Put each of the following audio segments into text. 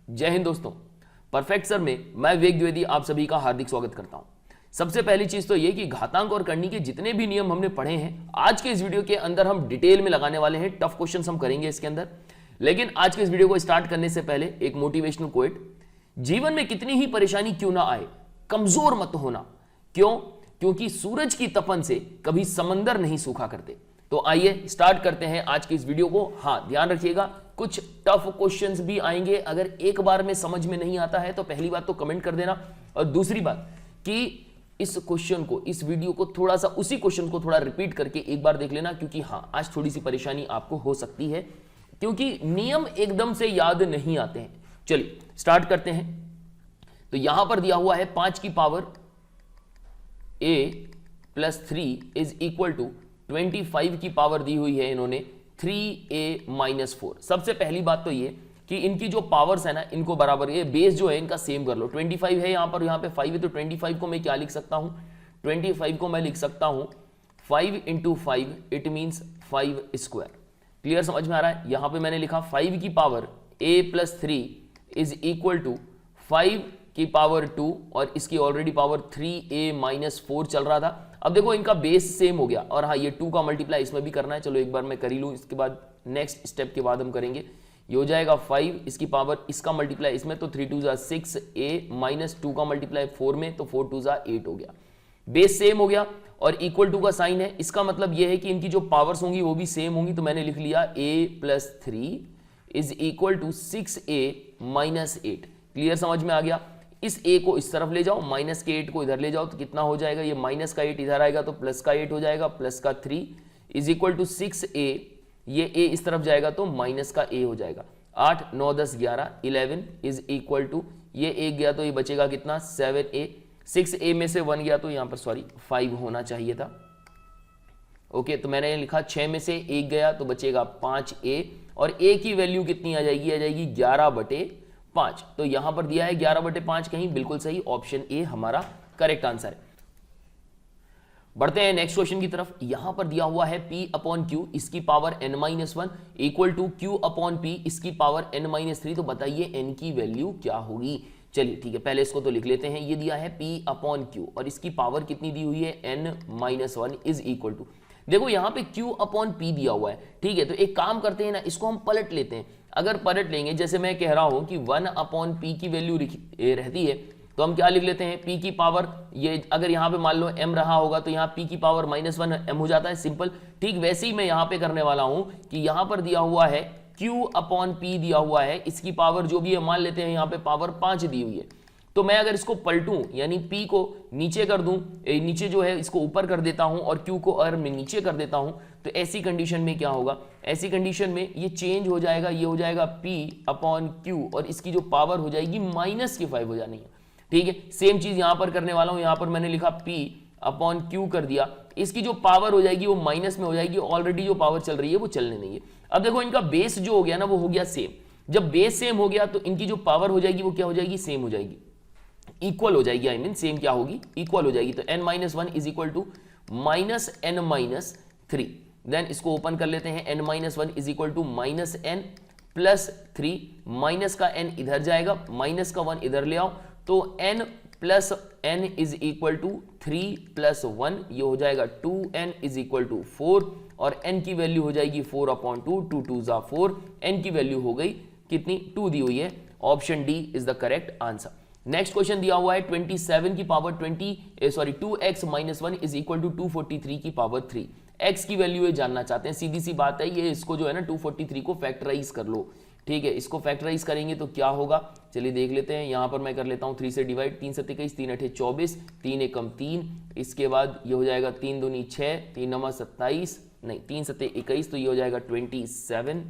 जय हिंद दोस्तों, perfect sir में मैं विवेक द्विवेदी आप सभी का हार्दिक स्वागत करता हूं। सबसे पहली चीज तो ये कि घातांक और करनी के जितने भी नियम हमने पढ़े हैं आज के इस वीडियो के अंदर हम डिटेल में लगाने वाले हैं। टफ क्वेश्चंस हम करेंगे इसके अंदर। लेकिन आज के इस वीडियो को स्टार्ट करने से पहले एक मोटिवेशनल कोट, जीवन में कितनी ही परेशानी क्यों ना आए, कमजोर मत होना। क्यों? क्योंकि सूरज की तपन से कभी समंदर नहीं सूखा करते। तो आइए स्टार्ट करते हैं आज की इस वीडियो को। हाँ, ध्यान रखिएगा कुछ टफ क्वेश्चंस भी आएंगे। अगर एक बार में समझ में नहीं आता है तो पहली बात तो कमेंट कर देना, और दूसरी बात कि इस क्वेश्चन को, इस वीडियो को थोड़ा सा, उसी क्वेश्चन को थोड़ा रिपीट करके एक बार देख लेना, क्योंकि हाँ आज थोड़ी सी परेशानी आपको हो सकती है क्योंकि नियम एकदम से याद नहीं आते हैं। चलिए स्टार्ट करते हैं। तो यहां पर दिया हुआ है 5 की power a plus 3 is equal to 25 की पावर दी हुई है इन्होंने 3a माइनस 4। सबसे पहली बात तो ये कि इनकी जो पावर्स है ना, इनको बराबर, ये बेस जो है इनका सेम कर लो। 25 है यहाँ पर, यहाँ पे 5 है, तो 25 को मैं क्या लिख सकता हूँ? 25 को मैं लिख सकता हूँ 5 into 5, it means 5 square. Clear, समझ में आ रहा है? यहाँ पे मैंने लिखा 5 की power a plus 3 is equal to 5 की पावर 2, और इसकी ऑलरेडी पावर 3a माइनस 4 चल रहा था। अब देखो इनका बेस सेम हो गया, और हाँ ये 2 का मल्टीप्लाई इसमें भी करना है। चलो एक बार मैं कर ही लूँ, इसके बाद नेक्स्ट स्टेप के बाद हम करेंगे। ये हो जाएगा 5, इसकी पावर, इसका मल्टीप्लाई इसमें, तो 3 2 जा 6a माइनस 2 का मल्टीप्लाई 4 में, तो 4 2 जा 8 हो गया। बेस सेम हो गया और इक्वल टू का साइन है। इसका मतलब यह है कि इनकी जो पावर्स होंगी वो भी सेम होंगी। तो मैंने लिख लिया a plus 3 is equal to 6a minus 8। Clear, समझ में आ गया? इस a को इस तरफ ले जाओ, माइनस के 8 को इधर ले जाओ, तो कितना हो जाएगा? ये माइनस का 8 इधर आएगा तो प्लस का 8 हो जाएगा, प्लस का 3 इज इक्वल टू 6a। ये a इस तरफ जाएगा तो माइनस का a हो जाएगा। 8 9 10 11 11 इज इक्वल टू, ये 1 गया तो ये बचेगा कितना? 7a। 6a में से 1 गया तो यहाँ पर सॉरी 5 होना चाहिए था। ओके, तो मैंने लिखा 6 में से 1 गया तो बचेगा 5a, और a की वैल्यू कितनी आ जाएगी? आ जाएगी 11/5। तो यहां पर दिया है 11/5, कहीं बिल्कुल सही, ऑप्शन ए हमारा करेक्ट आंसर है। बढ़ते हैं नेक्स्ट क्वेश्चन की तरफ। यहां पर दिया हुआ है p अपॉन q इसकी power n-1 equal to q upon p इसकी पावर n-3। तो बताइए n की वैल्यू क्या होगी? चलिए ठीक है, पहले इसको तो लिख लेते हैं। ये दिया है p अपॉन q और इसकी पावर कितनी दी हुई है? n-1 इज इक्वल टू, देखो यहाँ पे q अपॉन p दिया हुआ है, ठीक है। तो एक काम करते हैं ना, इसको हम पलट लेते हैं। अगर पलट लेंगे, जैसे मैं कह रहा हूं कि 1 अपॉन p की वैल्यू रहती है, तो हम क्या लिख लेते हैं? p की पावर, ये अगर यहाँ पे मान लो m रहा होगा तो यहाँ p की पावर -1 m हो जाता है, सिंपल। ठीक वैसे ही मैं यहाँ पे करने वाला हूं कि यहाँ पर दिया हुआ है q अपॉन p दिया हुआ है, इसकी पावर जो भी है मान लेते हैं यहाँ पे पावर 5 दी हुई है। तो मैं अगर इसको पलटूं, यानी p को नीचे कर दूं, नीचे जो है इसको ऊपर कर देता हूं और q को अगर मैं नीचे कर देता हूं, तो ऐसी कंडीशन में क्या होगा? ऐसी कंडीशन में ये चेंज हो जाएगा, ये हो जाएगा p अपॉन q, और इसकी जो पावर हो जाएगी -5 हो जानी है, ठीक है। सेम चीज यहां पर करने वाला हूं। यहां पर मैंने लिखा p अपॉन q कर दिया, इसकी जो पावर हो जाएगी वो माइनस में हो जाएगी, ऑलरेडी जो पावर चल रही है वो चलने नहीं है। अब देखो इनका बेस जो हो गया ना वो हो गया सेम। जब बेस सेम हो गया तो इनकी जो पावर हो जाएगी वो क्या हो जाएगी? सेम हो जाएगी, इक्वल हो जाएगी। आई मीन सेम क्या होगी? इक्वल हो जाएगी। तो n-1 is equal to -n-3। Then इसको ओपन कर लेते हैं। n-1 is equal to -n plus 3, minus का n इधर जाएगा, माइनस का 1 इधर ले आओ, तो n plus n is equal to 3 plus 1, ये हो जाएगा 2n इज इक्वल टू 4, और n की वैल्यू हो जाएगी 4 अपॉन 2, 2 2 जा 4, n की वैल्यू हो गई कितनी? 2 दी हुई है। Option D is the correct answer. Next question दिया हुआ है 27 की power 2x minus 1 is equal to 243 की पावर 3। x की वैल्यू ये जानना चाहते हैं, सीधी सी बात है। ये इसको जो है ना 243 को फैक्टराइज कर लो, ठीक है। इसको फैक्टराइज करेंगे तो क्या होगा? चलिए देख लेते हैं। यहाँ पर मैं कर लेता हूँ 3 से डिवाइड, 3 7 21, 3 8 24, 3 1 3, इसके बाद ये हो जाएगा 3 दूनी 6, 3 9 27, नहीं 3 7 21, तो ये हो जाएगा 27।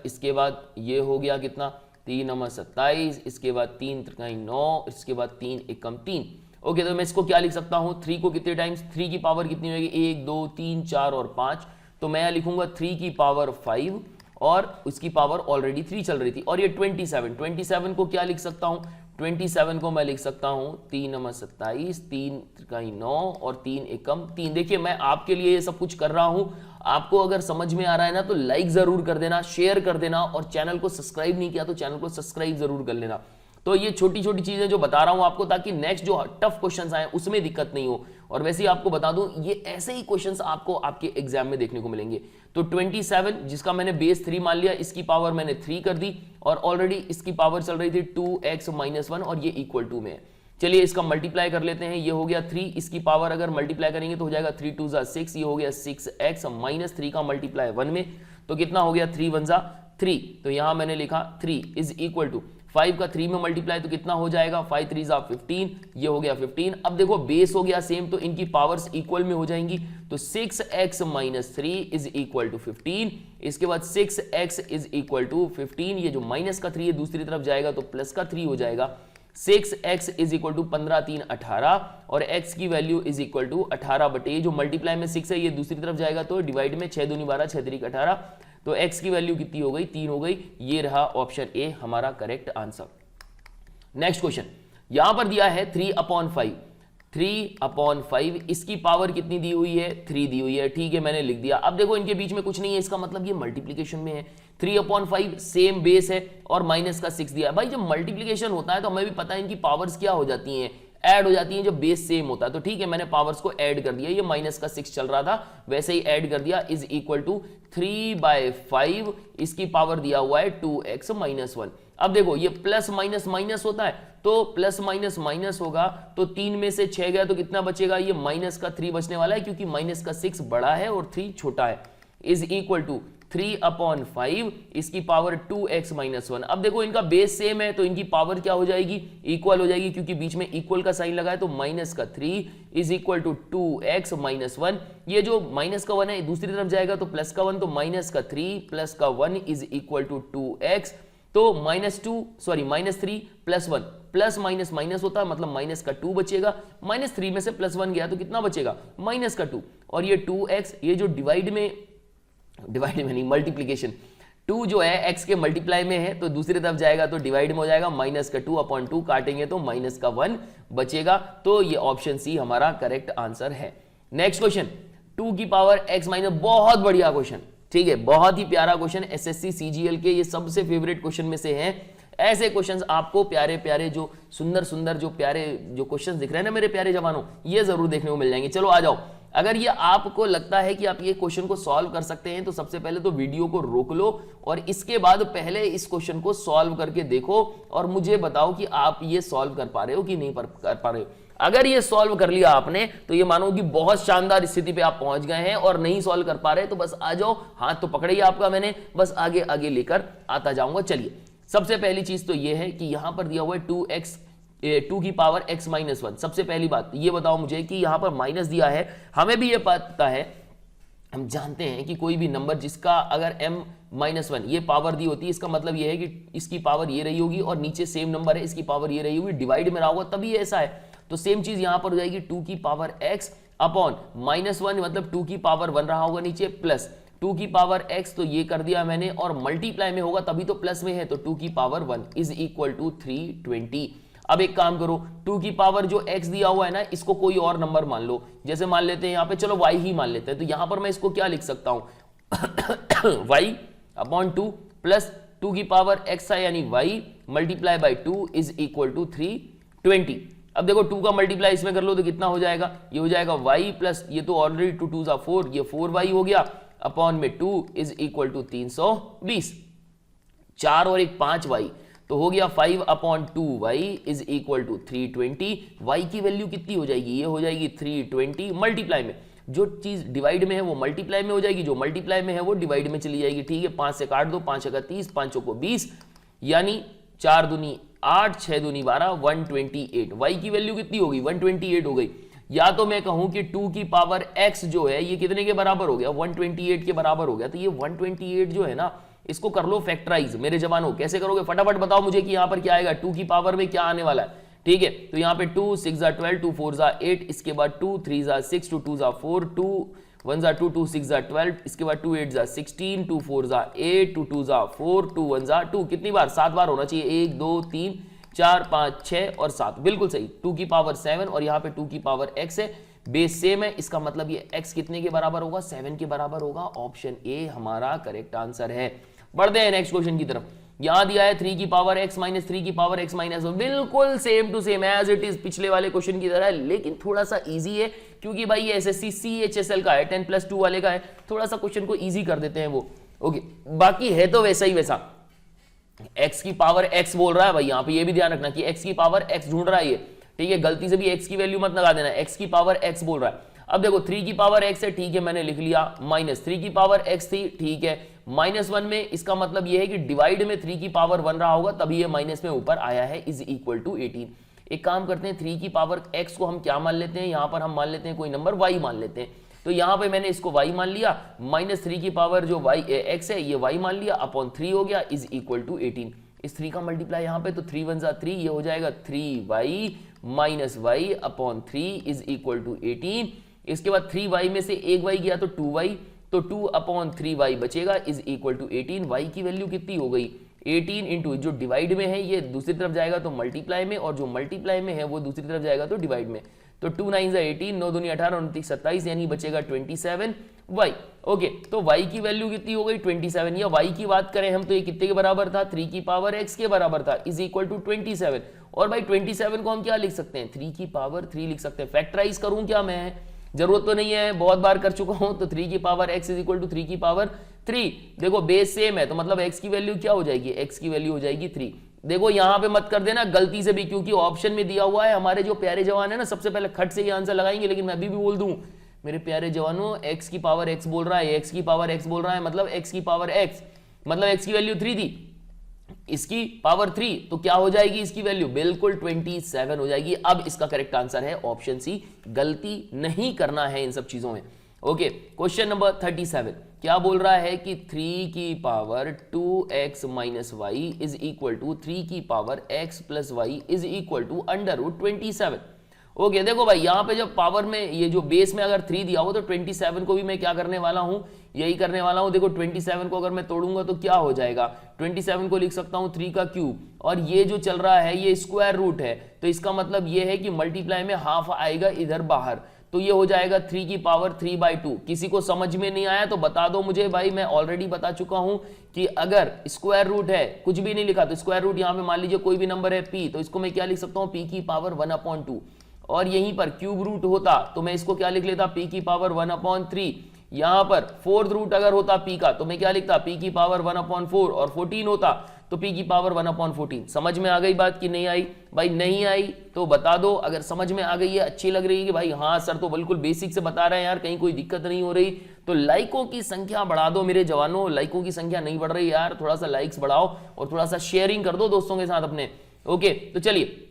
इसके बाद ये हो गया कितना? 3 9 27, इसके बाद 3 3 9, इसके बाद 3 1 3। ओके, तो मैं इसको क्या लिख सकता हूँ? 3 को कितने टाइम्स? 3 की पावर कितनी होगी? 1 2 3 4 और 5, तो मैं लिखूंगा 3 की पावर 5, और उसकी पावर ऑलरेडी 3 चल रही थी। और ये 27 को क्या लिख सकता हूँ? 27 को मैं लिख सकता हूं 3 नंबर 27, 3 का 9 और 3 एकम 3। देखिए मैं आपके लिए ये सब कुछ कर रहा हूं, आपको अगर समझ में आ रहा है ना तो लाइक जरूर कर देना, शेयर कर देना, और चैनल को सब्सक्राइब नहीं किया तो चैनल को सब्सक्राइब जरूर कर लेना। तो ये छोटी छोटी चीजें जो बता रहा हूं आपको, ताकि नेक्स्ट जो टफ क्वेश्चंस आए उसमें दिक्कत नहीं हो। और वैसे ही आपको बता दूं, ये ऐसे ही क्वेश्चंस आपको आपके एग्जाम में देखने को मिलेंगे। तो 27 जिसका मैंने बेस 3 मान लिया, इसकी पावर मैंने 3 कर दी, और ऑलरेडी इसकी पावर चल रही थी 2x - 1 और ये इक्वल टू में है। चलिए इसका मल्टीप्लाई कर लेते हैं, ये हो गया 3, इसकी पावर अगर मल्टीप्लाई करेंगे तो हो जाएगा 3 2 6, ये हो गया 6x - 3 का मल्टीप्लाई 1 में, तो कितना हो गया 3 1 3। तो यहां मैंने लिखा 3 इज इक्वल टू 5 का 3 में मल्टीप्लाई तो कितना हो जाएगा 5 3 15, ये हो गया 15। अब देखो बेस हो गया सेम, तो इनकी पावर्स इक्वल में हो जाएंगी, तो 6x - 3 इज इक्वल टू 15। इसके बाद 6x इज इक्वल टू 15, ये जो माइनस का 3 है दूसरी तरफ जाएगा तो प्लस का 3 हो जाएगा। 6x इज इक्वल टू 15 3 18, और x की वैल्यू इज इक्वल टू 18 बटे ये जो मल्टीप्लाई में 6 है ये दूसरी तरफ जाएगा तो डिवाइड में 6 दूनी 12 6 3 18, तो x की वैल्यू कितनी हो गई 3 हो गई। ये रहा ऑप्शन ए हमारा करेक्ट आंसर। नेक्स्ट क्वेश्चन यहां पर दिया है 3/5, 3/5 इसकी पावर कितनी दी हुई है 3 दी हुई है, ठीक है मैंने लिख दिया। अब देखो इनके बीच में कुछ नहीं है, इसका मतलब ये मल्टीप्लीकेशन में है। 3/5 सेम बेस है और माइनस का 6 दिया है। भाई जब मल्टीप्लीकेशन होता है तो हमें भी पता है इनकी पावर्स क्या हो जाती हैं, ऐड हो जाती है जब बेस सेम होता है। तो ठीक है मैंने पावर्स को ऐड कर दिया, ये माइनस का 6 चल रहा था वैसे ही ऐड कर दिया, इज इक्वल टू 3/5 इसकी पावर दिया हुआ है 2x - 1। अब देखो ये प्लस माइनस माइनस होता है, तो प्लस माइनस माइनस होगा, तो 3 में से 6 गया तो कितना बचेगा, ये माइनस का 3 बचने वाला है क्योंकि माइनस का 6 बड़ा है और 3 छोटा है, इज इक्वल टू 3/5 इसकी पावर 2x - 1। अब देखो इनका बेस सेम है तो इनकी पावर क्या हो जाएगी इक्वल हो जाएगी, क्योंकि बीच में इक्वल का साइन लगा है, तो माइनस का 3 इज इक्वल टू 2x - 1। ये जो माइनस का 1 है दूसरी तरफ जाएगा तो प्लस का 1, तो माइनस का 3 प्लस का 1 इज इक्वल टू 2x, तो -3 प्लस 1, प्लस माइनस माइनस होता है मतलब माइनस का 2 बचेगा, -3 में से प्लस 1 गया तो कितना बचेगा माइनस का 2, और ये 2x ये जो डिवाइड में नहीं मल्टीप्लीकेशन 2 जो है x के मल्टीप्लाई में है तो दूसरी तरफ जाएगा तो डिवाइड में हो जाएगा, माइनस का 2/2 काटेंगे तो माइनस का 1 बचेगा, तो ये ऑप्शन सी हमारा करेक्ट आंसर है। नेक्स्ट क्वेश्चन 2 की पावर x - बहुत बढ़िया क्वेश्चन, ठीक है बहुत ही प्यारा क्वेश्चन, एसएससी सीजीएल के ये सबसे फेवरेट क्वेश्चन में से है। ऐसे क्वेश्चंस आपको प्यारे प्यारे जो सुंदर सुंदर जो प्यारे जो क्वेश्चंस दिख रहे हैं ना मेरे प्यारे जवानों, ये जरूर देखने को मिल जाएंगे। चलो आ जाओ, अगर ये आपको लगता है कि आप ये क्वेश्चन को सॉल्व कर सकते हैं तो सबसे पहले तो वीडियो को रोक लो और इसके बाद पहले इस क्वेश्चन को सॉल्व करके देखो और मुझे बताओ कि आप ये सॉल्व कर पा रहे हो कि नहीं कर पा रहे हो। अगर ये सॉल्व कर लिया आपने तो ये मानो कि बहुत शानदार स्थिति पे आप पहुंच गए हैं, और नहीं सॉल्व कर पा रहे तो बस आ जाओ, हाथ तो पकड़िए आपका मैंने, बस आगे आगे लेकर आता जाऊंगा। चलिए सबसे पहली चीज तो ये है कि यहां पर दिया हुआ है 2 की पावर x - 1। सबसे पहली बात ये बताओ मुझे कि यहां पर माइनस दिया है, हमें भी ये पता है, हम जानते हैं कि कोई भी नंबर जिसका अगर m - 1 ये पावर दी होती है, इसका मतलब ये है कि इसकी पावर ये रही होगी और नीचे सेम नंबर है इसकी पावर ये रही होगी, डिवाइड में रहा होगा तभी ऐसा है। तो सेम चीज यहां पर हो जाएगी 2 की पावर x अपॉन -1 मतलब 2 की पावर 1 रहा होगा नीचे, प्लस 2 की पावर x तो ये कर दिया मैंने, और मल्टीप्लाई में होगा तभी तो प्लस में है, तो 2 की पावर 1 इज इक्वल टू 320। अब एक काम करो, 2 की पावर जो x दिया हुआ है ना इसको कोई और नंबर मान लो, जैसे मान लेते हैं यहाँ पे चलो y ही मान लेते हैं, तो यहां पर मैं इसको क्या लिख सकता हूं y अपॉन 2 प्लस 2 की पावर x है यानी y multiply by 2 is equal to 320। अब देखो 2 का मल्टीप्लाई इसमें कर लो तो कितना हो जाएगा, ये हो जाएगा y प्लस ये तो ऑलरेडी 2 2 4, ये 4y हो गया अपॉन में 2 इज इक्वल टू 320, 4 और 1 5y तो हो गया 5/2y is equal to 320। y की वैल्यू कितनी हो जाएगी, ये हो जाएगी 320, मल्टीप्लाई में जो चीज डिवाइड में है वो मल्टीप्लाई में हो जाएगी, जो मल्टीप्लाई में है वो डिवाइड में चली जाएगी, ठीक है 5 से काट दो, 5 का 30, 5 को 20 यानी 4 दूनी 8, 6 दूनी 12, 128। y की वैल्यू कितनी होगी 128 हो गई। या तो मैं कहूं कि 2 की पावर x जो है ये कितने के बराबर हो गया 128 के बराबर हो गया, तो ये 128 जो है ना इसको कर लो फैक्टराइज मेरे जवानों। कैसे करोगे फटाफट बताओ मुझे कि यहां पर क्या आएगा, 2 की पावर में क्या आने वाला है, ठीक है तो यहां पे 2 6 12, 2 4 8, इसके बाद 2 3 6, 2 2 4, 2 1 2, 2 6 12, इसके बाद 2 8 16, 2 4 8, 2 2 4, 2 1 2, कितनी बार 7 बार होना चाहिए, 1 2 3 4 5 6 और 7, बिल्कुल सही, 2 की पावर 7 और यहाँ पे 2 की पावर x है, बेस सेम है, इसका मतलब ये x कितने के बराबर होगा, 7 के बराबर होगा। ऑप्शन ए हमारा करेक्ट आंसर है। बढ़ते हैं नेक्स्ट क्वेश्चन की तरफ। यहां दिया है 3 की पावर x माइनस 3 की पावर x माइनस, बिल्कुल same to same as it is पिछले वाले क्वेश्चन की तरह, लेकिन थोड़ा सा इजी है क्योंकि भाई ये एसएससी CHSL का है, 10+2 वाले का है, थोड़ा सा क्वेश्चन को इजी कर देते हैं वो। ओके, बाकी है तो वैसा ही वैसा। x की पावर x बोल रहा है भाई, यहां पे ये भी ध्यान रखना कि x की पावर x ढूंढ रहा है ये, ठीक है, गलती से भी x की वैल्यू मत लगा देना, x की पावर x बोल रहा है। अब देखो 3 की पावर x है, ठीक है मैंने लिख लिया, माइनस 3 की पावर x थी, ठीक है, -1 में इसका मतलब ये है कि डिवाइड में 3 की पावर 1 रहा होगा तभी ये माइनस में ऊपर आया है, इज इक्वल टू 18। एक काम करते हैं, 3 की पावर x को हम क्या मान लेते हैं, यहां पर हम मान लेते हैं कोई नंबर y मान लेते हैं, तो यहां पे मैंने इसको y मान लिया, -3 की पावर जो x है ये y मान लिया, अपॉन 3 हो गया, इज इक्वल टू 18। इस 3 का मल्टीप्लाई यहां पे, तो 3 1 जा 3, ये हो जाएगा 3y minus y upon 3 is equal to 18। इसके बाद 3y में से एक y गया तो 2y, तो 2 अपॉन 3y बचेगा, इज इक्वल टू 18। y की वैल्यू कितनी हो गई, 18 इंटू जो डिवाइड में है ये दूसरी तरफ जाएगा तो मल्टीप्लाई में, और जो मल्टीप्लाई में है वो दूसरी तरफ जाएगा तो डिवाइड में, तो 2 9 18, 9 दूनी 18, 29 27, यानी बचेगा 27y। ओके, तो y की वैल्यू कितनी हो गई 27, या y की बात करें हम तो ये कितने के बराबर था, 3 की पावर x के बराबर था, इज इक्वल टू 27। और भाई 27 को हम क्या लिख सकते हैं, 3 की पावर 3 लिख सकते हैं। फैक्टराइज करूं क्या मैं, जरूरत तो नहीं है, बहुत बार कर चुका हूं, तो 3 की power x is equal to 3 की पावर 3। देखो बेस सेम है तो मतलब x की वैल्यू क्या हो जाएगी, x की वैल्यू हो जाएगी 3। देखो यहां पे मत कर देना गलती से भी, क्योंकि ऑप्शन में दिया हुआ है, हमारे जो प्यारे जवान है ना सबसे पहले खट से ये आंसर लगाएंगे, लेकिन मैं अभी भी बोल दूं मेरे प्यारे जवानों, x की पावर x बोल रहा है, x की पावर x बोल रहा है, मतलब x की पावर x, मतलब x की वैल्यू 3 थी, इसकी पावर 3, तो क्या हो जाएगी इसकी वैल्यू, बिल्कुल 27 हो जाएगी। अब इसका करेक्ट आंसर है ऑप्शन सी, गलती नहीं करना है इन सब चीजों में। ओके, क्वेश्चन नंबर 37 क्या बोल रहा है कि 3 की power 2x minus y is equal to 3 की power x plus y is equal to under root 27। Okay, देखो भाई यहां पे जब पावर में ये जो बेस में अगर 3 दिया हो तो 27 को भी मैं क्या करने वाला हूं, यही करने वाला हूं। देखो 27 को अगर मैं तोड़ूंगा तो क्या हो जाएगा, 27 को लिख सकता हूं 3 का क्यूब, और ये जो चल रहा है ये स्क्वायर रूट है, तो इसका मतलब ये है कि मल्टीप्लाई में हाफ आएगा इधर बाहर, तो ये हो जाएगा 3 की पावर 3/2। किसी को समझ में नहीं आया तो बता दो मुझे भाई, मैं ऑलरेडी बता चुका हूं कि अगर स्क्वायर रूट है, कुछ भी नहीं लिखा तो स्क्वायर रूट यहां पे मान लीजिए कोई भी नंबर है p, तो इसको मैं क्या लिख सकता हूं, p की पावर 1/2, और यहीं पर क्यूब रूट होता तो मैं इसको क्या लिख लेता, p की पावर 1/3। यहां पर फोर्थ रूट अगर होता p का तो मैं क्या लिखता, p की पावर 1/4, और 14 होता तो p की पावर 1/14। समझ में आ गई बात कि नहीं आई, भाई नहीं आई तो बता दो, अगर समझ में आ गई है, अच्छी लग रही है कि भाई हाँ सर तो बिल्कुल बेसिक से बता रहे हैं यार, कहीं कोई दिक्कत नहीं हो रही, तो लाइकों की संख्या बढ़ा दो मेरे जवानों, लाइकों की संख्या नहीं बढ़ रही यार, थोड़ा सा लाइक्स बढ़ाओ और थोड़ा सा शेयरिंग कर दो दोस्तों के साथ अपने। ओके, तो चलिए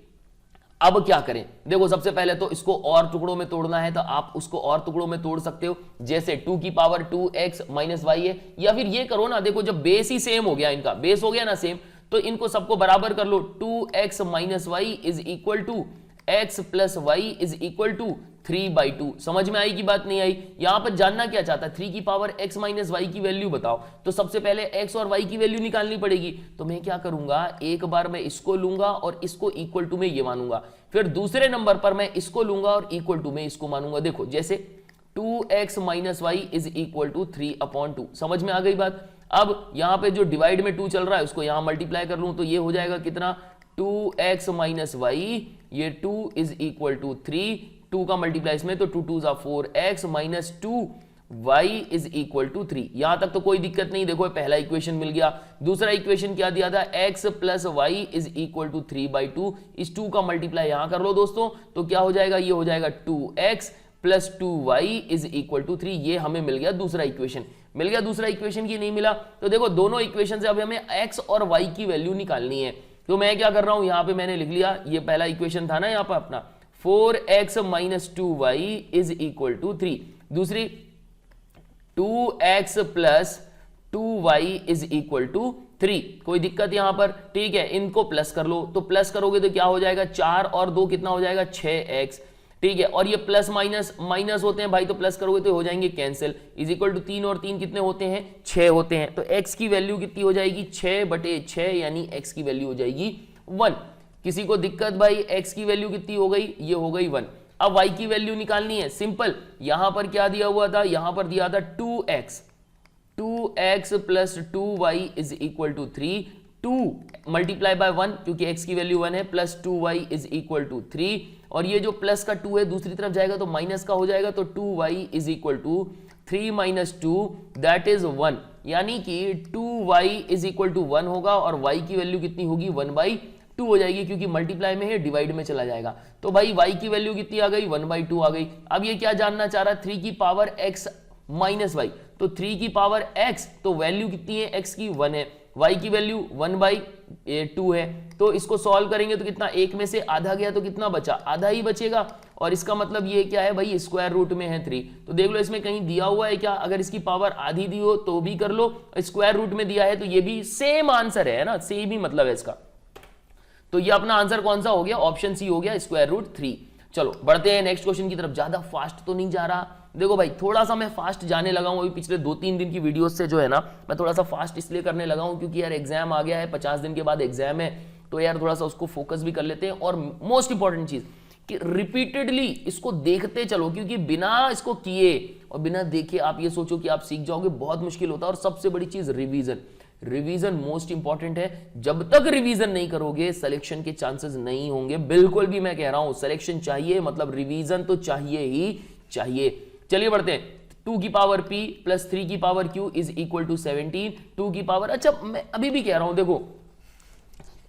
अब क्या करें, देखो सबसे पहले तो इसको और टुकड़ों में तोड़ना है, तो आप उसको और टुकड़ों में तोड़ सकते हो, जैसे 2 की पावर 2x माइनस वाई है, या फिर ये करो ना, देखो जब बेस ही सेम हो गया, इनका बेस हो गया ना सेम, तो इनको सबको बराबर कर लो, 2x minus y is equal to x plus y is equal to 3/2। समझ में आई कि बात नहीं आई, यहां पर जानना क्या चाहता है, 3 की पावर x माइनस वाई की वैल्यू बताओ, तो सबसे पहले x और y की वैल्यू निकालनी पड़ेगी, तो मैं क्या करूंगा, एक बार मैं इसको लूंगा और इसको इक्वल टू में ये मानूंगा, फिर दूसरे नंबर पर मैं इसको लूंगा और इक्वल टू में इसको मानूंगा। देखो जैसे 2x minus y is equal to 3/2, समझ में आ गई बात। अब यहां पे जो डिवाइड में 2 चल रहा है उसको यहां मल्टीप्लाई कर लूं तो ये हो जाएगा कितना, 2x माइनस वाई, ये 2 इज इक्वल टू 3, 2 का मल्टीप्लाई इसमें तो 2 2 4x minus 2y is equal to 3। यहां तक तो कोई दिक्कत नहीं, देखो पहला इक्वेशन मिल गया। दूसरा इक्वेशन क्या दिया था, x plus y is equal to 3/2, इस 2 का मल्टीप्लाई यहां कर लो दोस्तों, तो क्या हो जाएगा, ये हो जाएगा 2x plus 2y is equal to 3। ये हमें मिल गया दूसरा इक्वेशन। मिल गया दूसरा इक्वेशन की नहीं मिला, तो देखो दोनों इक्वेशन से अब हमें x और y की वैल्यू निकालनी है, तो मैं क्या कर रहा हूं, यहां पे मैंने लिख लिया, ये पहला इक्वेशन था ना यहां पर अपना, 4x minus 2y is equal to 3, दूसरी 2x plus 2y is equal to 3। कोई दिक्कत यहां पर, ठीक है, इनको प्लस कर लो, तो प्लस करोगे तो क्या हो जाएगा, 4 और 2 कितना हो जाएगा, 6x, ठीक है, और ये प्लस माइनस माइनस होते हैं भाई, तो प्लस करोगे तो हो जाएंगे कैंसिल, इज इक्वल टू 3 और 3 कितने होते हैं, 6 होते हैं, तो x की वैल्यू कितनी हो जाएगी, 6/6, यानी x की वैल्यू हो जाएगी 1। किसी को दिक्कत भाई, x की वैल्यू कितनी हो गई, ये हो गई 1। अब y की वैल्यू निकालनी है, सिंपल, यहां पर क्या दिया हुआ था, यहां पर दिया था 2x plus 2y is equal to 3, 2 multiply by 1 क्योंकि x की वैल्यू 1 है, plus 2y is equal to 3, और ये जो प्लस का 2 है दूसरी तरफ जाएगा तो माइनस का हो जाएगा, तो 2y is equal to 3 minus 2 that is 1, यानी कि 2y इज इक्वल टू 1 होगा, और y की वैल्यू कितनी होगी, 1/2 हो जाएगी, क्योंकि मल्टीप्लाई में है, डिवाइड में चला जाएगा। तो भाई y की वैल्यू कितनी आ गई, 1/2 आ गई। अब ये क्या जानना चाह रहा है, 3 की पावर x माइनस y, तो 3 की पावर x, तो वैल्यू कितनी है x की, 1 है, y की वैल्यू 1/2 है, तो इसको सॉल्व करेंगे तो कितना, एक में से आधा गया तो कितना बचा, आधा ही बचेगा, और इसका मतलब ये क्या है भाई, स्क्वायर रूट में है 3। तो देख लो इसमें कहीं दिया हुआ है क्या, अगर इसकी पावर आधी दी हो तो भी कर लो, स्क्वायर रूट में दिया है तो ये भी सेम आंसर है ना, सेम ही मतलब है इसका। तो ये अपना आंसर कौन सा हो गया, ऑप्शन सी हो गया, स्क्वायर रूट 3। चलो बढ़ते हैं नेक्स्ट क्वेश्चन की तरफ। ज्यादा फास्ट तो नहीं जा रहा, देखो भाई थोड़ा सा मैं फास्ट जाने लगा हूं, अभी पिछले 2-3 दिन की वीडियोस से जो है ना, मैं थोड़ा सा फास्ट इसलिए करने लगा हूं क्योंकि यार एग्जाम आ गया है, 50 दिन के बाद एग्जाम है, तो यार थोड़ा सा उसको फोकस भी कर लेते हैं। और मोस्ट इंपॉर्टेंट चीज कि रिपीटेडली इसको देखते चलो, क्योंकि बिना इसको किए और बिना देखे आप ये सोचो कि आप सीख जाओगे, बहुत मुश्किल होता है। और सबसे बड़ी चीज रिवीजन, रिवीजन मोस्ट इंपॉर्टेंट है। जब तक रिवीजन नहीं करोगे सिलेक्शन के चांसेस नहीं होंगे, बिल्कुल भी। मैं कह रहा हूं सिलेक्शन चाहिए, मतलब रिवीजन तो चाहिए ही चाहिए। चलिए बढ़ते हैं। 2 की पावर p प्लस 3 की power q is equal to 17। 2 की पावर, अच्छा मैं अभी भी कह रहा हूं, देखो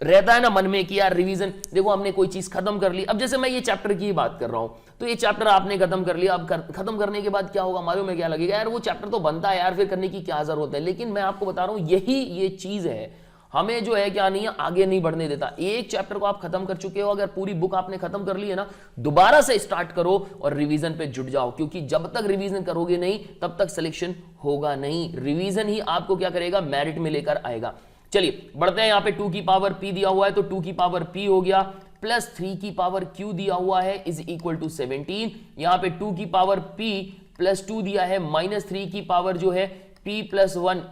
रहता है ना मन में कि यार रिवीजन, देखो हमने कोई चीज खत्म कर ली, अब जैसे मैं ये चैप्टर की बात कर रहा हूं, तो ये चैप्टर आपने खत्म कर लिया, अब खत्म करने के बाद क्या होगा मालूम है, क्या लगेगा, यार वो चैप्टर तो बनता है यार, फिर करने की क्या जरूरत है। लेकिन मैं आपको बता रहा हूं यही ये चीज है, हमें जो है क्या नहीं है, आगे नहीं बढ़ने देता। एक चैप्टर को आप खत्म कर चुके हो, अगर पूरी बुक आपने खत्म कर ली है ना, दोबारा से स्टार्ट करो और रिवीजन पे जुट जाओ, क्योंकि जब तक रिवीजन करोगे नहीं तब तक सिलेक्शन होगा नहीं। रिवीजन ही आपको क्या करेगा, मेरिट में लेकर आएगा। चलिए बढ़ते हैं। यहां पे 2 की पावर p दिया हुआ है, तो 2 की पावर p हो गया, प्लस 3 की पावर q दिया हुआ है इज इक्वल टू 17। यहां पे 2 की पावर p प्लस 2 दिया है, माइनस 3 की पावर जो है p प्लस 1,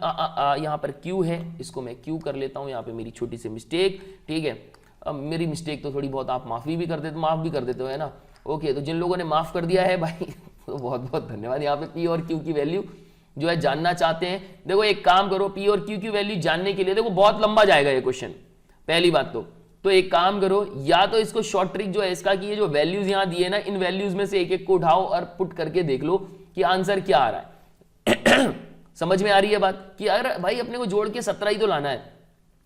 यहां पर q है, इसको मैं q कर लेता हूं, यहां पे मेरी छोटी सी मिस्टेक, ठीक है। अब मेरी मिस्टेक तो थोड़ी बहुत आप माफ भी कर देते हो है ना। ओके, तो जिन लोगों ने माफ कर दिया है भाई तो बहुत बहुत धन्यवाद। यहाँ पे p और q की वैल्यू जो है जानना चाहते हैं, देखो एक काम करो, p और q की वैल्यू जानने के लिए, देखो बहुत लंबा जाएगा ये क्वेश्चन, पहली बात तो एक काम करो, या तो इसको शॉर्ट ट्रिक जो है इसका कि ये जो वैल्यूज यहां दिए ना, इन वैल्यूज में से एक एक को उठाओ और पुट करके देख लो कि आंसर क्या आ रहा है समझ में आ रही है बात, कि अगर भाई अपने को जोड़ के 17 ही तो लाना है,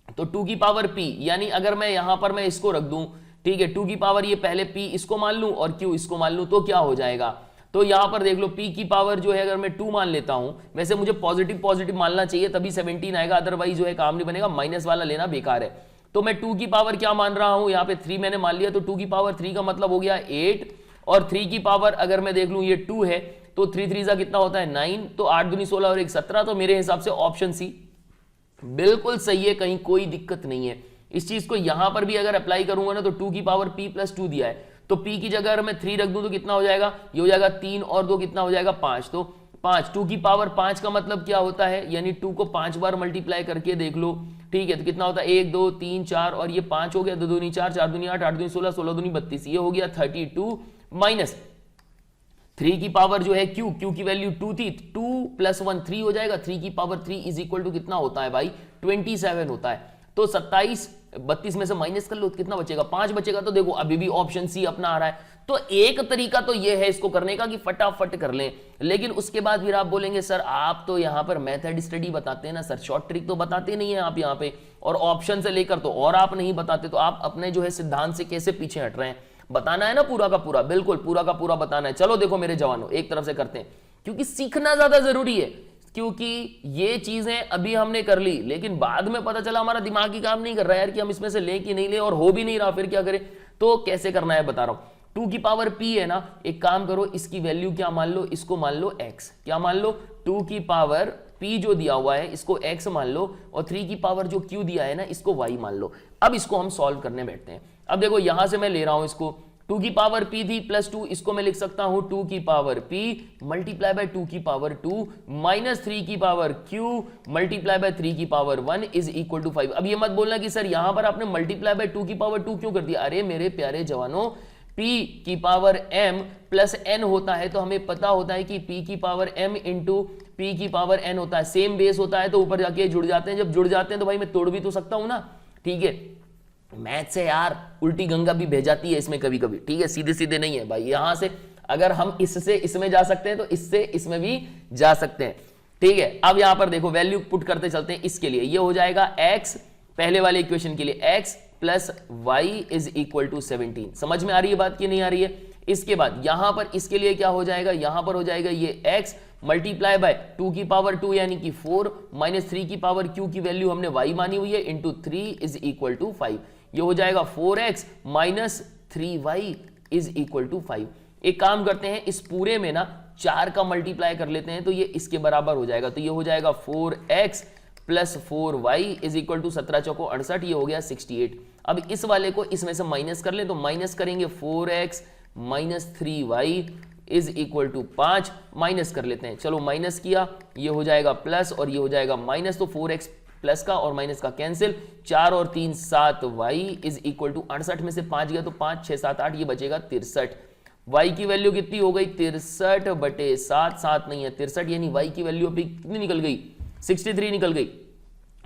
तो 2 की पावर p, यानी अगर मैं यहां पर मैं इसको रख दूं, ठीक है, 2 की पावर ये पहले p इसको मान लूं और q इसको मान लूं, तो क्या हो जाएगा, तो यहां पर देख लो p की पावर जो है अगर मैं 2 मान लेता हूं, वैसे मुझे पॉजिटिव मानना चाहिए तभी 17 आएगा, अदरवाइज जो है काम नहीं बनेगा, माइनस वाला लेना बेकार है। तो मैं 2 की पावर क्या मान रहा हूं, यहां पे 3 मैंने मान लिया, तो 2 की पावर 3 का मतलब हो गया 8, और 3 की पावर अगर मैं देख लूं ये 2 है, तो 3 3 जा कितना होता है 9, तो 8 दूनी 16 और 1 17, तो मेरे हिसाब से ऑप्शन सी बिल्कुल सही है, कहीं कोई दिक्कत नहीं है। इस चीज को यहां पर भी अगर अप्लाई करूंगा ना, तो 2 की पावर p प्लस 2 दिया है, तो p की जगह अगर मैं 3 रख दूं तो कितना हो जाएगा, ये हो जाएगा 3 और 2 कितना हो जाएगा 5, तो 5, 2 की पावर 5 का मतलब क्या होता है, यानी 2 को 5 बार मल्टीप्लाई करके देख लो, ठीक है, तो कितना होता है 1 2 3 4 और ये 5 हो गया, 2 दूनी 4 4 दूनी 8 8 दूनी 16 16 दूनी 32, ये हो गया 32 माइनस 3 की पावर जो है q की वैल्यू 2 थी, 2 प्लस 1 3 हो जाएगा, 3 की पावर 3 इज इक्वल टू कितना होता है भाई 27 होता है, तो 27 32 में से माइनस कर लो तो कितना बचेगा 5 बचेगा। तो देखो अभी भी ऑप्शन सी अपना आ रहा है। तो एक तरीका तो ये है इसको करने का कि फटाफट कर लें, लेकिन उसके बाद फिर आप बोलेंगे सर आप तो यहाँ पर मेथड स्टडी बताते हैं ना सर, शॉर्ट ट्रिक तो बताते नहीं है आप यहाँ पे, और ऑप्शन से लेकर तो और आप नहीं बताते, तो आप अपने जो है सिद्धांत से कैसे पीछे हट रहे हैं, बताना है ना पूरा का पूरा, बिल्कुल पूरा का पूरा बताना है। चलो देखो मेरे जवानों एक तरफ से करते हैं, क्योंकि सीखना ज्यादा जरूरी है, क्योंकि ये चीजें अभी हमने कर ली लेकिन बाद में पता चला हमारा दिमाग ही काम नहीं कर रहा है यार कि हम इसमें से लें कि नहीं ले, और हो भी नहीं रहा, फिर क्या करें। तो कैसे करना है बता रहा हूं। 2 की पावर p है ना, एक काम करो इसकी वैल्यू क्या मान लो, इसको मान लो x, क्या मान लो 2 की पावर p जो दिया हुआ है इसको x मान लो, और 3 की पावर जो q दिया है ना इसको y मान लो। अब इसको हम सॉल्व करने बैठते हैं। अब देखो यहां से मैं ले रहा हूं इसको, 2 की पावर p थी प्लस 2, इसको मैं लिख सकता हूं 2 की पावर p मल्टीप्लाई बाय 2 की पावर 2 माइनस 3 की पावर q मल्टीप्लाई बाय 3 की पावर 1 इज इक्वल टू 5। अब ये मत बोलना कि सर यहां पर आपने मल्टीप्लाई बाय 2 की पावर 2 क्यों कर दिया। अरे मेरे प्यारे जवानों, p की पावर m प्लस n होता है तो हमें पता होता है कि p की पावर m इंटू p की पावर n होता है, सेम बेस होता है तो ऊपर जाके जुड़ जाते हैं। जब जुड़ जाते हैं तो भाई मैं तोड़ भी तो सकता हूं ना, ठीक है। मैथ से यार उल्टी गंगा भी बह जाती है इसमें कभी कभी, ठीक है, सीधे सीधे नहीं है भाई। यहां से अगर हम इससे इसमें जा सकते हैं तो इससे इसमें भी जा सकते हैं, ठीक है। अब यहां पर देखो वैल्यू पुट करते चलते हैं। इसके लिए ये हो जाएगा x, पहले वाले इक्वेशन के लिए x plus y is equal to 17। समझ में आ रही है बात कि नहीं आ रही है। इसके बाद यहां पर इसके लिए क्या हो जाएगा, यहां पर हो जाएगा ये x मल्टीप्लाई बाय 2 की पावर 2 यानी कि 4 माइनस 3 की पावर q की वैल्यू हमने y मानी हुई है इंटू 3 इज इक्वल टू 5। ये हो जाएगा 4x minus 3y is equal to 5। एक काम करते हैं, इस पूरे में ना 4 का मल्टीप्लाई कर लेते हैं तो ये इसके बराबर हो जाएगा। तो ये हो जाएगा 4x plus 4y is equal to 17 चौको 68, ये हो गया 68। अब इस वाले को इसमें से माइनस कर ले तो माइनस करेंगे 4x minus 3y is equal to 5, minus कर लेते हैं। चलो माइनस किया, ये हो जाएगा प्लस और ये हो जाएगा माइनस, तो 4x प्लस का और माइनस का कैंसिल, 4 और 3 7y इज इक्वल टू 68 में से 5 गया तो 5 6 7 8, ये बचेगा 63। y की वैल्यू कितनी हो गई 63 बटे 7, 7 नहीं है 63, यानी y की वैल्यू अभी कितनी निकल गई 63 निकल गई,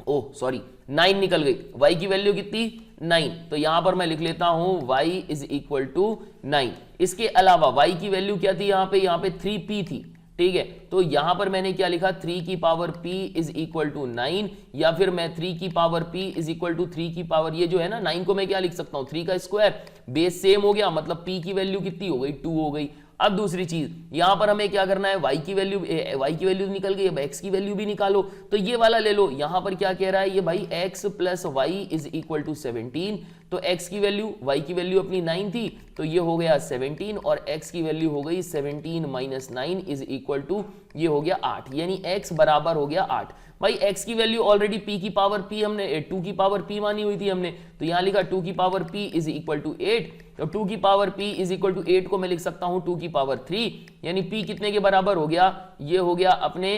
ओह सॉरी 9 निकल गई। y की वैल्यू कितनी 9, तो यहां पर मैं लिख लेता हूं y इज इक्वल टू 9। इसके अलावा y की वैल्यू क्या थी, यहां पे 3p थी, ठीक है। तो यहां पर मैंने क्या लिखा 3 की power p is equal to 9, या फिर मैं 3 की power p is equal to 3 की पावर, ये जो है ना 9 को मैं क्या लिख सकता हूं 3 का स्क्वायर, बेस सेम हो गया, मतलब p की वैल्यू कितनी हो गई 2 हो गई। अब दूसरी चीज यहां पर हमें क्या करना है, y की वैल्यू निकल गई, अब x की वैल्यू भी निकालो। तो ये वाला ले लो, यहां पर क्या कह रहा है ये भाई x plus y is equal to 17, तो x की वैल्यू y की वैल्यू अपनी 9 थी तो ये हो गया 17 और x की वैल्यू हो गई 17 माइनस 9 इज इक्वल टू ये हो गया 8, यानी x बराबर हो गया 8। भाई x की वैल्यू ऑलरेडी p की पावर p हमने 2 की पावर p मानी हुई थी हमने, तो यहां लिखा 2 की power p is equal to 8, तो 2 की power p is equal to 8 को मैं लिख सकता हूं 2 की पावर 3, यानी p कितने के बराबर हो गया, ये हो गया अपने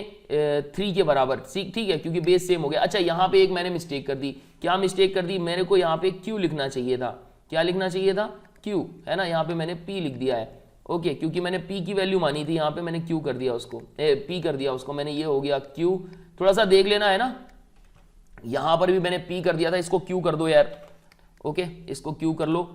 3 के बराबर, ठीक है, क्योंकि बेस सेम हो गया। अच्छा यहां पे एक मैंने मिस्टेक कर दी, क्या मिस्टेक कर दी, मेरे को यहाँ पे q लिखना चाहिए था, क्या लिखना चाहिए था q, है ना, यहाँ पे मैंने p लिख दिया है, ओके, क्योंकि मैंने p की वैल्यू मानी थी, यहाँ पे मैंने q कर दिया उसको, p कर दिया उसको मैंने, ये हो गया q, थोड़ा सा देख लेना है ना, यहां पर भी मैंने p कर दिया था, इसको q कर दो यार, ओके, इसको q कर लो,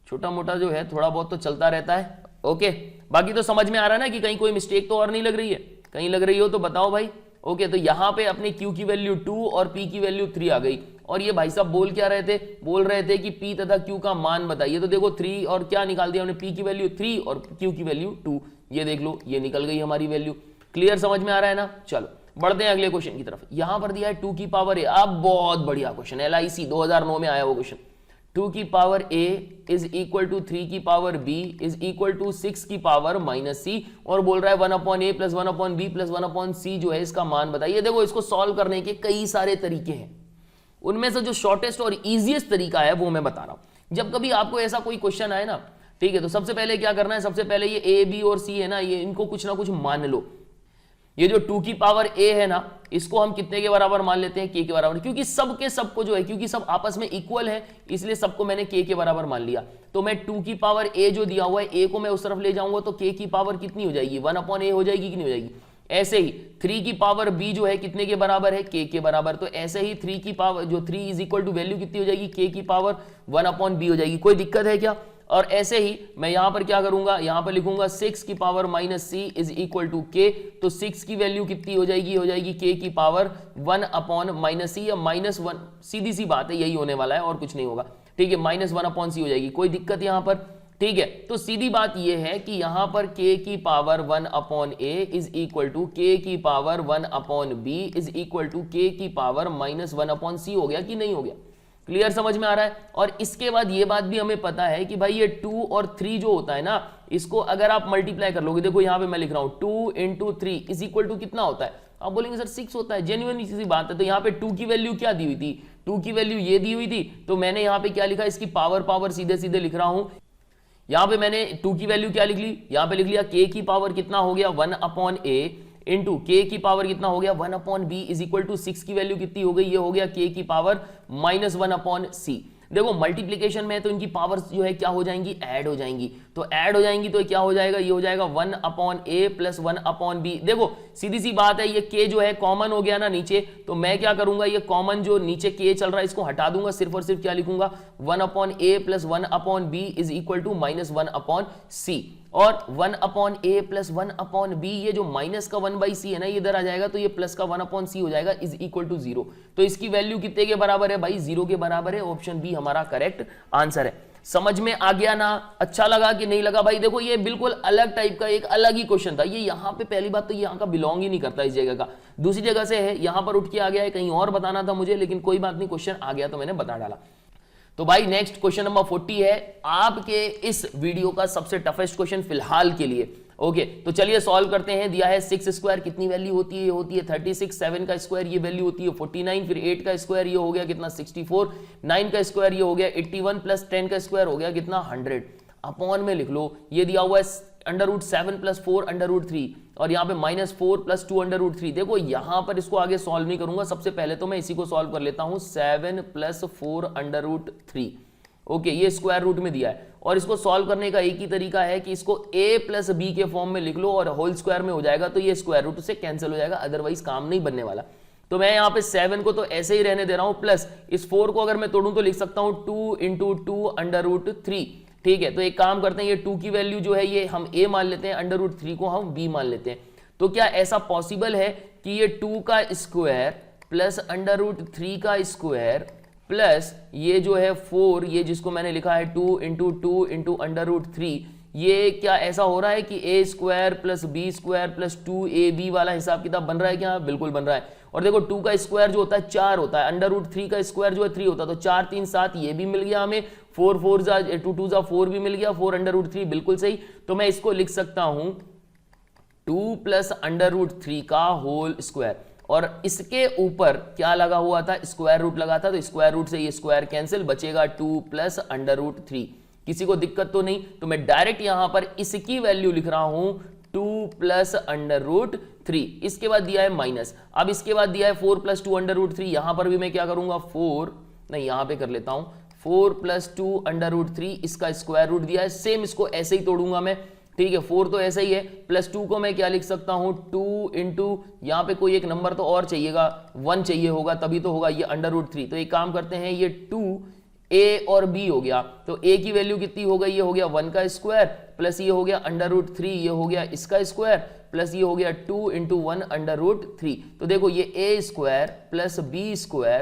छोटा मोटा जो है थोड़ा बहुत तो चलता रहता है, ओके। बाकी तो समझ में आ रहा है ना कि कहीं कोई मिस्टेक तो और नहीं लग रही है, कहीं लग रही हो तो बताओ भाई, ओके। तो यहां पे अपने q की वैल्यू 2 और p की वैल्यू 3 आ गई, और ये भाई साहब बोल क्या रहे थे, बोल रहे थे कि p तथा q का मान बताइए, तो देखो 3 और क्या निकाल दिया हमने, p की वैल्यू 3 और q की वैल्यू 2, ये देख लो ये निकल गई हमारी वैल्यू। क्लियर, समझ में आ रहा है ना। चलो बढ़ते हैं अगले क्वेश्चन की तरफ। यहां पर दिया है 2 की पावर a, अब बहुत बढ़िया क्वेश्चन, LIC 2009 में आया वो क्वेश्चन, 2 की power a is equal to 3 की power b is equal to 6 की पावर माइनस c, और बोल रहा है 1 upon a plus 1 upon b plus 1 upon c जो है इसका मान बताइए। देखो इसको सॉल्व करने के कई सारे तरीके हैं, उनमें से जो शॉर्टेस्ट और इजीएस्ट तरीका है वो मैं बता रहा हूं। जब कभी आपको ऐसा कोई क्वेश्चन आए ना, ठीक है, तो सबसे पहले क्या करना है, सबसे पहले ये a b और c है ना, ये इनको कुछ ना कुछ मान लो। ये जो 2 की पावर a है ना, इसको हम कितने के बराबर मान लेते हैं, k के बराबर, क्योंकि सब के सब को जो है, क्योंकि सब आपस में इक्वल है इसलिए सबको मैंने k के बराबर मान लिया। तो मैं 2 की पावर a जो दिया हुआ है, a को मैं उस तरफ ले जाऊंगा तो k की पावर कितनी हो जाएगी, 1 अपॉन a हो जाएगी कि नहीं हो जाएगी। ऐसे ही 3 की पावर b जो है कितने के बराबर है, k के बराबर, तो ऐसे ही 3 की पावर जो 3 इज इक्वल टू वैल्यू कितनी हो जाएगी, k की पावर 1 अपॉन b हो जाएगी। कोई दिक्कत है क्या। और ऐसे ही मैं यहां पर क्या करूंगा, यहां पर लिखूंगा 6 की power minus c is equal to k, तो 6 की वैल्यू कितनी हो जाएगी, हो जाएगी k की पावर 1 अपॉन माइनस c या माइनस 1, सीधी सी बात है यही होने वाला है और कुछ नहीं होगा, ठीक है, माइनस 1 अपॉन c हो जाएगी। कोई दिक्कत यहां पर, ठीक है। तो सीधी बात यह है कि यहां पर k की power 1 upon a is equal to k की power 1 upon b is equal to k की पावर माइनस 1 अपॉन c हो गया कि नहीं हो गया। क्लियर, समझ में आ रहा है। और इसके बाद ये बात भी हमें पता है कि भाई ये 2 और 3 जो होता है ना, इसको अगर आप मल्टीप्लाई कर लोगे, देखो यहां पे मैं लिख रहा हूं 2 इंटू 3 इज इक्वल टू कितना होता है, आप बोलेंगे सर 6 होता है, जेन्युइन सी बात है। तो यहाँ पे 2 की वैल्यू क्या दी हुई थी, 2 की वैल्यू ये दी हुई थी, तो मैंने यहाँ पे क्या लिखा, इसकी पावर सीधे सीधे लिख रहा हूं यहां पे मैंने 2 की वैल्यू क्या लिख ली, यहां पे लिख लिया k की पावर कितना हो गया 1/a इंटू k की पावर कितना हो गया 1/b इज इक्वल टू 6 की वैल्यू कितनी हो गई, ये हो गया k की पावर -1/c। देखो मल्टीप्लीकेशन में है तो इनकी पावर्स जो है क्या हो जाएंगी, ऐड हो जाएंगी, तो ऐड हो जाएंगी तो क्या हो जाएगा, ये हो जाएगा 1/a प्लस 1/b। देखो सीधी सी बात है, ये k जो है कॉमन हो गया ना नीचे, तो मैं क्या करूंगा, ये कॉमन जो नीचे k चल रहा है इसको हटा दूंगा, सिर्फ और सिर्फ क्या लिखूंगा 1/a plus 1/b is equal to -1/c। और 1/a प्लस 1/b, ये जो माइनस का 1/c है ना, ये इधर आ जाएगा तो ये प्लस का 1/c हो जाएगा इज इक्वल टू 0। तो इसकी वैल्यू कितने के बराबर है भाई, 0 के बराबर है। ऑप्शन बी हमारा करेक्ट आंसर है। समझ में आ गया ना, अच्छा लगा कि नहीं लगा भाई? देखो ये बिल्कुल अलग टाइप का एक अलग ही क्वेश्चन था। ये यहाँ पे पहली बात तो यहाँ का बिलोंग ही नहीं करता इस जगह का, दूसरी जगह से है, यहाँ पर उठ के आ गया है, कहीं और बताना था मुझे, लेकिन कोई बात नहीं, क्वेश्चन आ गया तो मैंने बता डाला। तो भाई नेक्स्ट क्वेश्चन नंबर 40 है आपके इस वीडियो का सबसे टफेस्ट क्वेश्चन फिलहाल के लिए। ओके तो चलिए सॉल्व करते हैं। दिया है 6 स्क्वायर कितनी वैल्यू होती है, ये होती है 36, 7 का स्क्वायर ये वैल्यू होती है 49, फिर 8 का स्क्वायर ये हो गया कितना 64, 9 का स्क्वायर ये हो गया 81 प्लस 10 का स्क्वायर हो गया कितना 100। अपॉन में लिख लो, ये दिया हुआ है √7 प्लस 4 √3 और यहाँ पे -4 प्लस 2 √3। देखो यहाँ पर इसको आगे सॉल्व नहीं करूंगा, सबसे पहले तो मैं इसी को सॉल्व कर लेता हूँ 7 प्लस 4 √3। ओके ये स्क्वायर रूट में दिया है और इसको सॉल्व करने का एक ही तरीका है कि इसको a प्लस b के फॉर्म में लिख लो और होल स्क्वायर में हो जाएगा, तो ये स्क्वायर रूट से कैंसिल हो जाएगा, अदरवाइज काम नहीं बनने वाला। तो मैं यहाँ पे 7 को तो ऐसे ही रहने दे रहा हूँ, प्लस इस 4 को अगर मैं तोड़ूं तो लिख सकता हूँ 2 × 2 √3। ठीक है, तो एक काम करते हैं, ये 2 की वैल्यू जो है ये हम a मान लेते हैं, √3 को हम b मान लेते हैं। तो क्या ऐसा पॉसिबल है कि ये 2 का स्क्वायर प्लस √3 का स्क्वायर प्लस ये जो है 4, ये जिसको मैंने लिखा है 2 × 2 × √3, ये क्या ऐसा हो रहा है कि a square plus b square plus 2ab वाला हिसाब किताब बन रहा है क्या? बिल्कुल बन रहा है। और देखो 2 का स्क्वायर जो होता है 4 होता है, √3 का स्क्वायर जो है 3 होता है, तो 4 3 7 ये भी मिल गया हमें, 4 4 2 2 4 भी मिल गया, 4 √3 बिल्कुल सही। तो मैं इसको लिख सकता हूं 2 प्लस √3 का होल स्क्वायर, और इसके ऊपर क्या लगा हुआ था, स्क्वायर रूट लगा था, तो स्क्वायर रूट से ये स्क्वायर कैंसिल, बचेगा 2 प्लस √3। किसी को दिक्कत तो नहीं? तो मैं डायरेक्ट यहां पर इसकी वैल्यू लिख रहा हूं 2 प्लस √3। इसके बाद दिया है माइनस, अब इसके बाद दिया है 4 प्लस 2 √3। यहां पर भी मैं क्या करूंगा 4 नहीं, यहां पे कर लेता हूं 4 प्लस 2 √3, इसका स्क्वायर रूट दिया है, सेम इसको ऐसे ही तोड़ूंगा मैं। ठीक है, 4 तो ऐसा ही है, प्लस 2 को मैं क्या लिख सकता हूं 2 × यहां पे कोई एक नंबर तो और चाहिएगा, 1 चाहिए होगा तभी तो होगा ये √3। तो एक काम करते हैं, ये 2 a और b हो गया, तो a की वैल्यू कितनी हो गई, ये हो गया 1 का स्क्वायर प्लस ये हो गया √3, ये हो गया इसका स्क्वायर प्लस ये हो गया 2 × 1 √3। तो देखो ये a square plus b square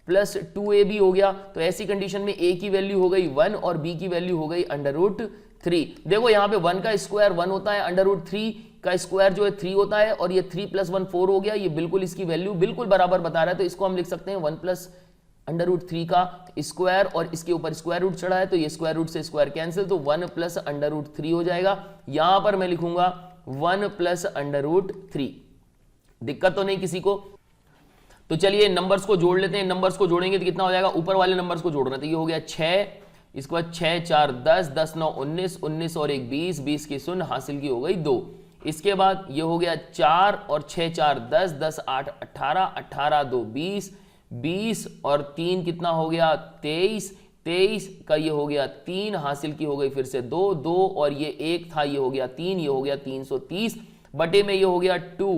plus 2ab हो गया। तो ऐसी कंडीशन में a की वैल्यू हो गई 1 और b की वैल्यू हो गई √3। देखो यहाँ पे 1 का स्क्वायर 1 होता है, √3 का स्क्वायर जो है 3 होता है, और ये 3 + 1 4 हो गया, ये बिल्कुल इसकी वैल्यू बिल्कुल बराबर बता रहा है। तो इसको हम लिख सकते हैं 1 प्लस √3 का स्क्वायर, और इसके ऊपर स्क्वायर रूट चढ़ा है तो ये स्क्वायर रूट से स्क्वायर कैंसिल, तो 1 प्लस √3 हो जाएगा। यहां पर मैं लिखूंगा 1 प्लस √3। दिक्कत तो नहीं किसी को? तो चलिए नंबर्स को जोड़ लेते हैं। नंबर्स को जोड़ेंगे तो कितना हो जाएगा, ऊपर वाले नंबर्स को जोड़ना, तो ये हो गया 6, इसके बाद 6 4 10, 10 9 19, 19 और 1 20, 20 की शून्य हासिल की हो गई 2। इसके बाद ये हो गया 4 और 6 4 10, 10 8 18, 18 2 20, 20 और 3 कितना हो गया 23, 23 का ये हो गया 3 हासिल की हो गई फिर से 2, 2 और ये 1 था, ये हो गया 3, ये हो गया 330 बटे में ये हो गया 2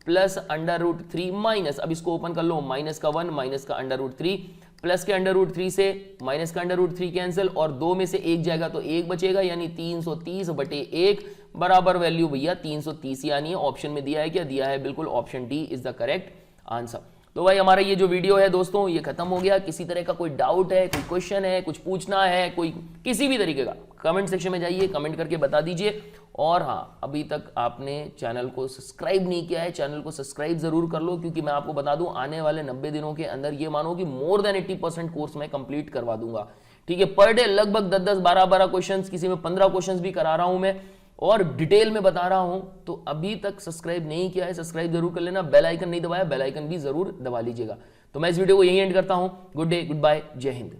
प्लस √3 माइनस, अब इसको ओपन कर लो, माइनस का 1 माइनस का √3 प्लस के √3 से माइनस का √3 कैंसिल, और 2 में से 1 जाएगा तो 1 बचेगा, यानी 330 बटे 1 बराबर वैल्यू भैया 330 यानी ऑप्शन में दिया है। क्या दिया है? बिल्कुल option D is the correct answer. तो भाई हमारा ये जो वीडियो है दोस्तों ये खत्म हो गया। किसी तरह का कोई डाउट है, कोई क्वेश्चन है, कुछ पूछना है, कोई किसी भी तरीके का, कमेंट सेक्शन में जाइए, कमेंट करके बता दीजिए। और हाँ, अभी तक आपने चैनल को सब्सक्राइब नहीं किया है, चैनल को सब्सक्राइब जरूर कर लो, क्योंकि मैं आपको बता दूं आने वाले 90 दिनों के अंदर ये मानो कि मोर देन 80% कोर्स मैं कंप्लीट करवा दूंगा। ठीक है, पर डे लगभग 10-10 12-12 क्वेश्चन, किसी में 15 क्वेश्चन भी करा रहा हूं मैं, और डिटेल में बता रहा हूं। तो अभी तक सब्सक्राइब नहीं किया है, सब्सक्राइब जरूर कर लेना। बेल आइकन नहीं दबाया, बेल आइकन भी जरूर दबा लीजिएगा। तो मैं इस वीडियो को यहीं एंड करता हूं। गुड डे, गुड बाय, जय हिंद।